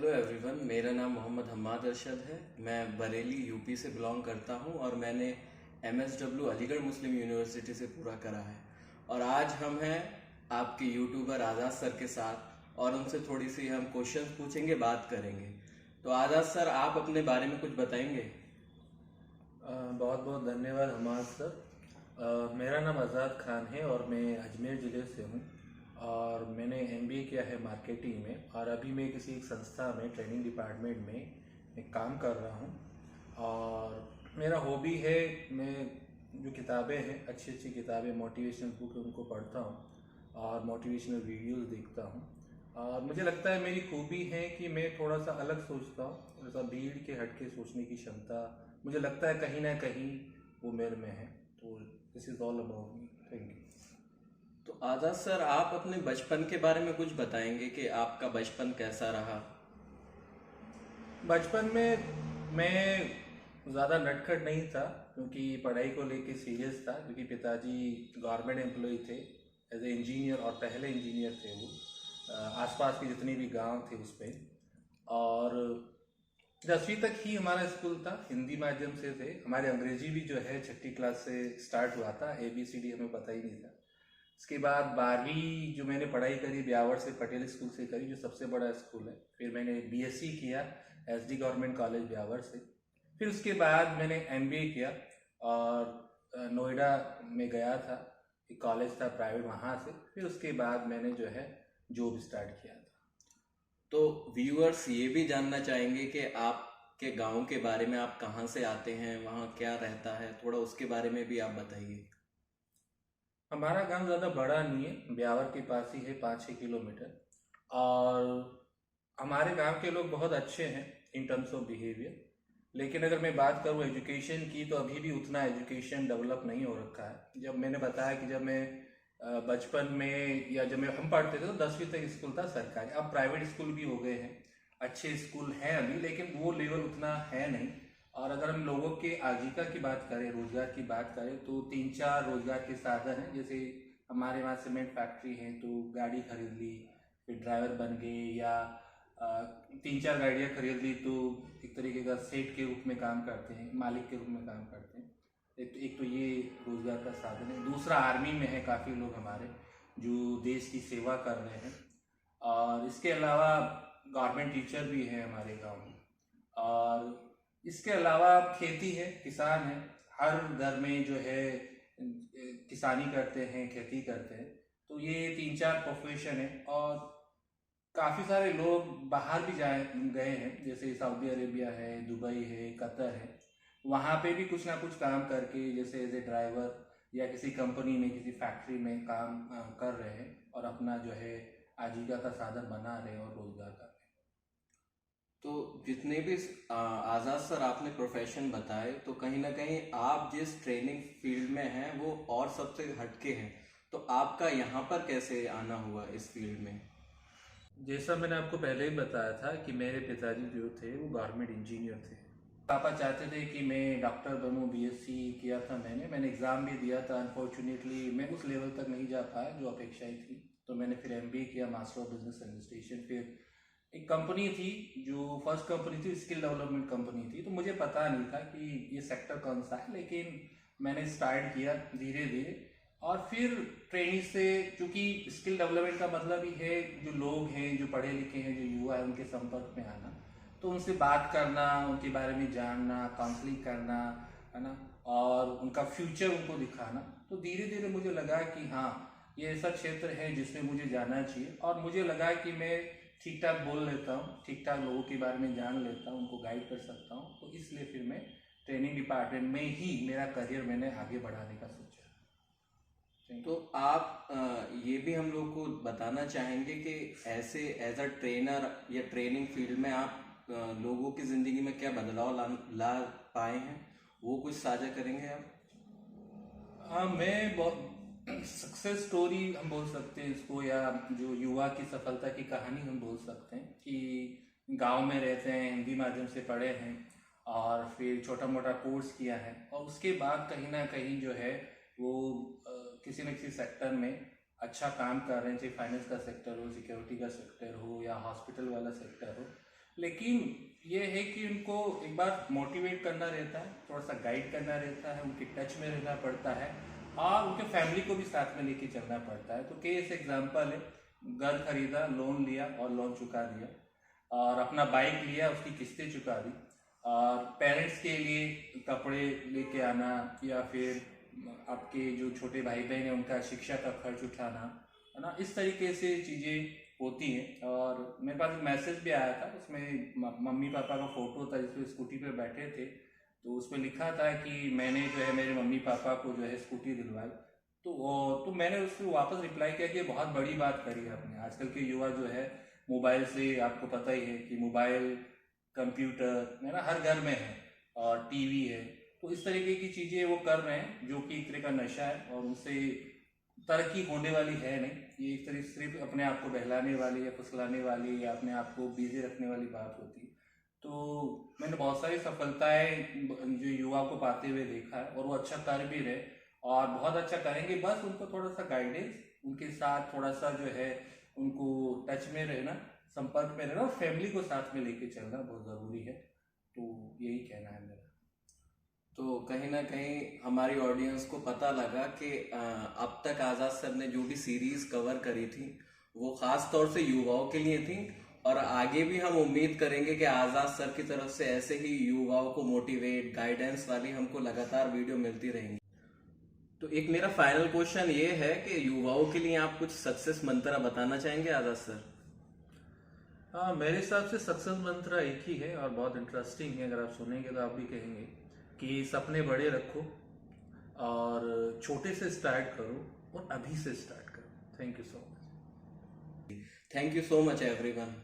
Hello everyone, मेरा नाम मोहम्मद हम्माद अरशद है। मैं बरेली यूपी से बिलोंग करता हूं और मैंने एमएसडब्ल्यू अलीगढ़ मुस्लिम यूनिवर्सिटी से पूरा करा है। और आज हम हैं आपके यूट्यूबर आज़ाद सर के साथ और उनसे थोड़ी सी हम क्वेश्चंस पूछेंगे, बात करेंगे। तो आज़ाद सर, आप अपने बारे में कुछ बताएंगे? बहुत बहुत धन्यवाद हमाद सर। मेरा नाम आज़ाद खान है और मैं अजमेर ज़िले से हूँ और मैंने एमबीए किया है मार्केटिंग में और अभी मैं किसी एक संस्था में ट्रेनिंग डिपार्टमेंट में मैं काम कर रहा हूँ। और मेरा हॉबी है, मैं जो किताबें हैं, अच्छी अच्छी किताबें, मोटिवेशनल बुक, उनको पढ़ता हूँ और मोटिवेशनल वीडियोस देखता हूँ। और मुझे लगता है मेरी खूबी है कि मैं थोड़ा सा अलग सोचता हूँ, ऐसा भीड़ के हट के सोचने की क्षमता मुझे लगता है कहीं ना कहीं वो मेरे में है। तो this is all about me. Thank you. तो आज़ाद सर, आप अपने बचपन के बारे में कुछ बताएंगे कि आपका बचपन कैसा रहा? बचपन में मैं ज़्यादा नटखट नहीं था क्योंकि पढ़ाई को लेके सीरियस था, क्योंकि पिताजी गवर्नमेंट एम्प्लॉय थे, एज ए इंजीनियर, और पहले इंजीनियर थे वो। आसपास के जितने भी गांव थे उस पर। और 10वीं तक ही हमारा स्कूल था, हिंदी माध्यम से थे हमारे। अंग्रेजी भी जो है 6ठी क्लास से स्टार्ट हुआ था, ABCD हमें पता ही नहीं था। इसके बाद 12वीं जो मैंने पढ़ाई करी ब्यावर से पटेल स्कूल से करी, जो सबसे बड़ा स्कूल है। फिर मैंने BSc किया SD गवर्नमेंट कॉलेज ब्यावर से। फिर उसके बाद मैंने MBA किया और नोएडा में गया था, एक कॉलेज था प्राइवेट, वहाँ से। फिर उसके बाद मैंने जो है जॉब स्टार्ट किया था। तो व्यूअर्स ये भी जानना चाहेंगे कि आपके गांव के बारे में, आप कहाँ से आते हैं, वहाँ क्या रहता है, थोड़ा उसके बारे में भी आप बताइए। हमारा गांव ज़्यादा बड़ा नहीं है, ब्यावर के पास ही है, 5-6 किलोमीटर। और हमारे गांव के लोग बहुत अच्छे हैं इन टर्म्स ऑफ बिहेवियर। लेकिन अगर मैं बात करूँ एजुकेशन की, तो अभी भी उतना एजुकेशन डेवलप नहीं हो रखा है। जब मैंने बताया कि जब मैं बचपन में, या जब मैं हम पढ़ते थे, तो 10वीं तक स्कूल था सरकारी। अब प्राइवेट स्कूल भी हो गए हैं, अच्छे स्कूल हैं अभी, लेकिन वो लेवल उतना है नहीं। और अगर हम लोगों के आजीविका की बात करें, रोजगार की बात करें, तो 3-4 रोजगार के साधन हैं। जैसे हमारे वहाँ सीमेंट फैक्ट्री है, तो गाड़ी खरीद ली, फिर ड्राइवर बन गए, या 3-4 गाड़ियाँ खरीद ली तो एक तरीके का सेठ के रूप में काम करते हैं, मालिक के रूप में काम करते हैं। एक तो ये रोजगार का साधन है। दूसरा, आर्मी में है काफ़ी लोग हमारे जो देश की सेवा कर रहे हैं। और इसके अलावा गवर्नमेंट टीचर भी है हमारे गांव में। और इसके अलावा खेती है, किसान है, हर घर में जो है किसानी करते हैं, खेती करते हैं। तो ये 3-4 प्रोफेशन है। और काफ़ी सारे लोग बाहर भी जाए गए हैं, जैसे सऊदी अरेबिया है, दुबई है, कतर है। वहाँ पे भी कुछ ना कुछ काम करके, जैसे एज ए ड्राइवर या किसी कंपनी में, किसी फैक्ट्री में काम कर रहे हैं और अपना जो है आजीविका का साधन बना रहे हैं और रोजगार कर रहे हैं। तो जितने भी आज़ाद सर आपने प्रोफेशन बताए, तो कहीं ना कहीं आप जिस ट्रेनिंग फील्ड में हैं वो और सबसे हटके हैं। तो आपका यहाँ पर कैसे आना हुआ इस फील्ड में? जैसा मैंने आपको पहले ही बताया था कि मेरे पिताजी जो थे वो गवर्नमेंट इंजीनियर थे। पापा चाहते थे कि मैं डॉक्टर बनूं, BSc किया था मैंने एग्ज़ाम भी दिया था। अनफॉर्चुनेटली मैं उस लेवल तक नहीं जा पाया जो अपेक्षाएं थी। तो मैंने फिर MBA किया, मास्टर ऑफ बिजनेस एडमिनिस्ट्रेशन। फिर एक कंपनी थी, जो फर्स्ट कंपनी थी, स्किल डेवलपमेंट कंपनी थी। तो मुझे पता नहीं था कि ये सेक्टर कौन सा है, लेकिन मैंने स्टार्ट किया धीरे धीरे। और फिर ट्रेनिंग से, चूंकि स्किल डेवलपमेंट का मतलब ही है जो लोग हैं, जो पढ़े लिखे हैं, जो युवा है, उनके संपर्क में आना, तो उनसे बात करना, उनके बारे में जानना, काउंसलिंग करना, है ना, और उनका फ्यूचर उनको दिखाना। तो धीरे धीरे मुझे लगा कि हाँ, ये ऐसा क्षेत्र है जिसमें मुझे जाना चाहिए। और मुझे लगा कि मैं ठीक ठाक बोल लेता हूँ, ठीक ठाक लोगों के बारे में जान लेता हूँ, उनको गाइड कर सकता हूँ। तो इसलिए फिर मैं ट्रेनिंग डिपार्टमेंट में ही मेरा करियर मैंने आगे बढ़ाने का सोचा। थैंक तो यू। आप ये भी हम लोग को बताना चाहेंगे कि ऐसे एज अ ट्रेनर या ट्रेनिंग फील्ड में आप लोगों की ज़िंदगी में क्या बदलाव ला पाए हैं, वो कुछ साझा करेंगे आप? हाँ, मैं बहुत सक्सेस स्टोरी हम बोल सकते हैं इसको, या जो युवा की सफलता की कहानी हम बोल सकते हैं। कि गांव में रहते हैं, हिंदी माध्यम से पढ़े हैं, और फिर छोटा मोटा कोर्स किया है, और उसके बाद कहीं ना कहीं जो है वो किसी न किसी सेक्टर में अच्छा काम कर रहे हैं, चाहे फाइनेंस का सेक्टर हो, सिक्योरिटी का सेक्टर हो, या हॉस्पिटल वाला सेक्टर हो। लेकिन ये है कि उनको एक बार मोटिवेट करना रहता है, थोड़ा सा गाइड करना रहता है, उनके टच में रहना पड़ता है और उनके फैमिली को भी साथ में लेके चलना पड़ता है। तो केस एग्जांपल है, घर खरीदा, लोन लिया और लोन चुका दिया, और अपना बाइक लिया, उसकी किस्तें चुका दी, और पेरेंट्स के लिए कपड़े लेके आना या फिर आपके जो छोटे भाई बहन हैं उनका शिक्षा का खर्च उठाना, है ना, इस तरीके से चीज़ें होती हैं। और मेरे पास एक मैसेज भी आया था, उसमें मम्मी पापा का फोटो था जिसमें स्कूटी पे बैठे थे, तो उसमें लिखा था कि मैंने जो है मेरे मम्मी पापा को जो है स्कूटी दिलवाई। तो मैंने उसको वापस रिप्लाई किया कि बहुत बड़ी बात करी आपने। आजकल के युवा जो है मोबाइल से, आपको पता ही है कि मोबाइल, कंप्यूटर, है ना, हर घर में है, और टीवी है, तो इस तरीके की चीज़ें वो कर रहे हैं जो कि एक तरह का नशा है और उनसे तरक्की होने वाली है नहीं। ये एक तरह सिर्फ अपने आप को बहलाने वाली या फुसलाने वाली या अपने आप को बिजी रखने वाली बात होती है। तो मैंने बहुत सारी सफलताएं जो युवा को पाते हुए देखा है, और वो अच्छा कर भी रहे और बहुत अच्छा करेंगे। बस उनको थोड़ा सा गाइडेंस, उनके साथ थोड़ा सा जो है उनको टच में रहना, संपर्क में रहना, और फैमिली को साथ में लेके चलना बहुत ज़रूरी है। तो यही कहना है मेरा। तो कहीं ना कहीं हमारी ऑडियंस को पता लगा कि अब तक आज़ाद सर ने जो भी सीरीज कवर करी थी वो खास तौर से युवाओं के लिए थी, और आगे भी हम उम्मीद करेंगे कि आज़ाद सर की तरफ से ऐसे ही युवाओं को मोटिवेट, गाइडेंस वाली हमको लगातार वीडियो मिलती रहेंगी। तो एक मेरा फाइनल क्वेश्चन ये है कि युवाओं के लिए आप कुछ सक्सेस मंत्र बताना चाहेंगे आज़ाद सर? हाँ, मेरे हिसाब से सक्सेस मंत्र एक ही है और बहुत इंटरेस्टिंग है। अगर आप सुनेंगे तो आप भी कहेंगे कि सपने बड़े रखो और छोटे से स्टार्ट करो और अभी से स्टार्ट करो। Thank you so much. Thank you so much everyone.